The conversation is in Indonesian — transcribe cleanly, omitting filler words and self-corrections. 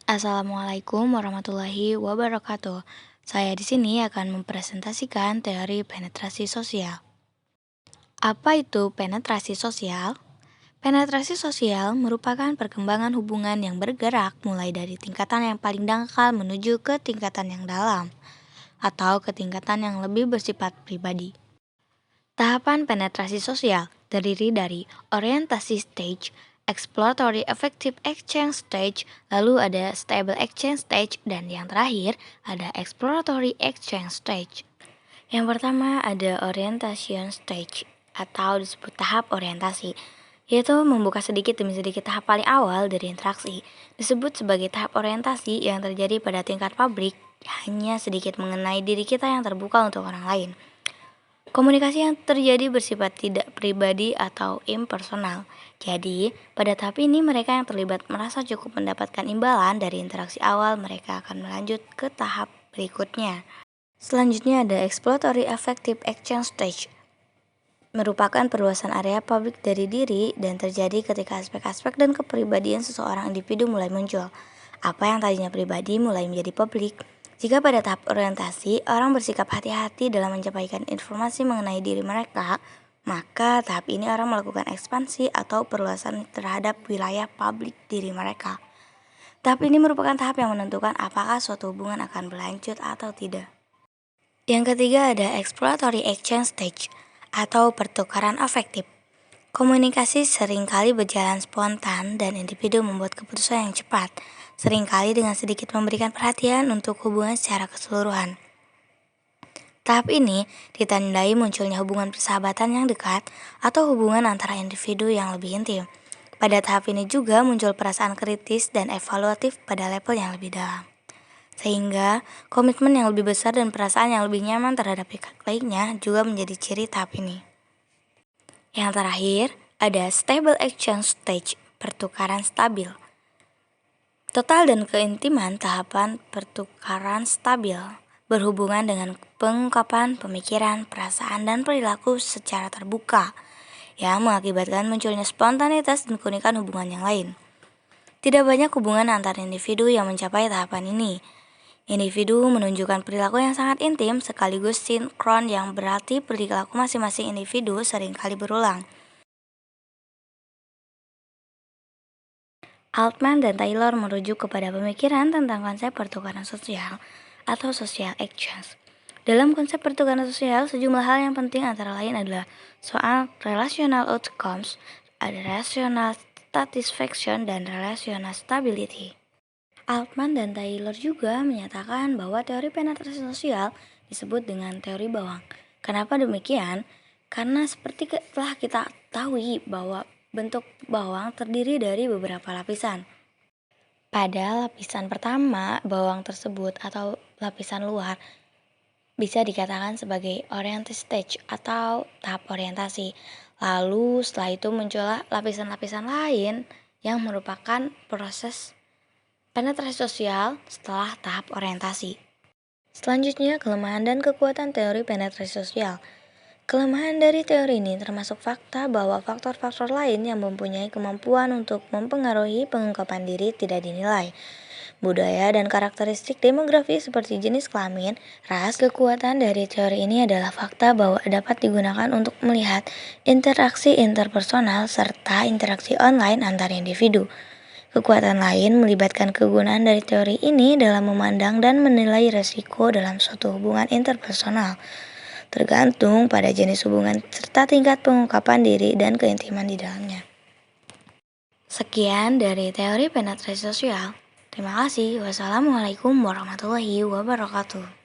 Assalamualaikum warahmatullahi wabarakatuh. Saya di sini akan mempresentasikan teori penetrasi sosial. Apa itu penetrasi sosial? Penetrasi sosial merupakan perkembangan hubungan yang bergerak mulai dari tingkatan yang paling dangkal menuju ke tingkatan yang dalam, atau ke tingkatan yang lebih bersifat pribadi. Tahapan penetrasi sosial terdiri dari orientasi stage, exploratory effective exchange stage, lalu ada stable exchange stage, dan yang terakhir ada exploratory exchange stage. Yang pertama ada orientation stage atau disebut tahap orientasi, yaitu membuka sedikit demi sedikit tahap paling awal dari interaksi. Disebut sebagai tahap orientasi yang terjadi pada tingkat pabrik, hanya sedikit mengenai diri kita yang terbuka untuk orang lain. Komunikasi yang terjadi bersifat tidak pribadi atau impersonal. Jadi, pada tahap ini mereka yang terlibat merasa cukup mendapatkan imbalan dari interaksi awal, mereka akan melanjut ke tahap berikutnya. Selanjutnya ada exploratory effective exchange stage. Merupakan perluasan area publik dari diri dan terjadi ketika aspek-aspek dan kepribadian seseorang individu mulai muncul. Apa yang tadinya pribadi mulai menjadi publik. Jika pada tahap orientasi, orang bersikap hati-hati dalam menyampaikan informasi mengenai diri mereka, maka tahap ini orang melakukan ekspansi atau perluasan terhadap wilayah publik diri mereka. Tahap ini merupakan tahap yang menentukan apakah suatu hubungan akan berlanjut atau tidak. Yang ketiga ada exploratory exchange stage atau pertukaran afektif. Komunikasi seringkali berjalan spontan dan individu membuat keputusan yang cepat, seringkali dengan sedikit memberikan perhatian untuk hubungan secara keseluruhan. Tahap ini ditandai munculnya hubungan persahabatan yang dekat atau hubungan antara individu yang lebih intim. Pada tahap ini juga muncul perasaan kritis dan evaluatif pada level yang lebih dalam. Sehingga komitmen yang lebih besar dan perasaan yang lebih nyaman terhadap pihak lainnya juga menjadi ciri tahap ini. Yang terakhir, ada stable exchange stage, pertukaran stabil. Total dan keintiman tahapan pertukaran stabil berhubungan dengan pengungkapan pemikiran, perasaan, dan perilaku secara terbuka yang mengakibatkan munculnya spontanitas dan keunikan hubungan yang lain. Tidak banyak hubungan antar individu yang mencapai tahapan ini. Individu menunjukkan perilaku yang sangat intim sekaligus sinkron yang berarti perilaku masing-masing individu seringkali berulang. Altman dan Taylor merujuk kepada pemikiran tentang konsep pertukaran sosial atau social exchange. Dalam konsep pertukaran sosial, sejumlah hal yang penting antara lain adalah soal relational outcomes, ada relational satisfaction, dan relational stability. Altman dan Taylor juga menyatakan bahwa teori penetrasi sosial disebut dengan teori bawang. Kenapa demikian? Karena seperti telah kita ketahui bahwa bentuk bawang terdiri dari beberapa lapisan. Pada lapisan pertama, bawang tersebut atau lapisan luar bisa dikatakan sebagai orientation stage atau tahap orientasi. Lalu setelah itu muncullah lapisan-lapisan lain yang merupakan proses penetrasi sosial setelah tahap orientasi. Selanjutnya, kelemahan dan kekuatan teori penetrasi sosial. Kelemahan dari teori ini termasuk fakta bahwa faktor-faktor lain yang mempunyai kemampuan untuk mempengaruhi pengungkapan diri tidak dinilai. Budaya dan karakteristik demografi seperti jenis kelamin, ras, kekuatan dari teori ini adalah fakta bahwa dapat digunakan untuk melihat interaksi interpersonal serta interaksi online antar individu. Kekuatan lain melibatkan kegunaan dari teori ini dalam memandang dan menilai resiko dalam suatu hubungan interpersonal, tergantung pada jenis hubungan serta tingkat pengungkapan diri dan keintiman di dalamnya. Sekian dari teori penetrasi sosial. Terima kasih. Wassalamualaikum warahmatullahi wabarakatuh.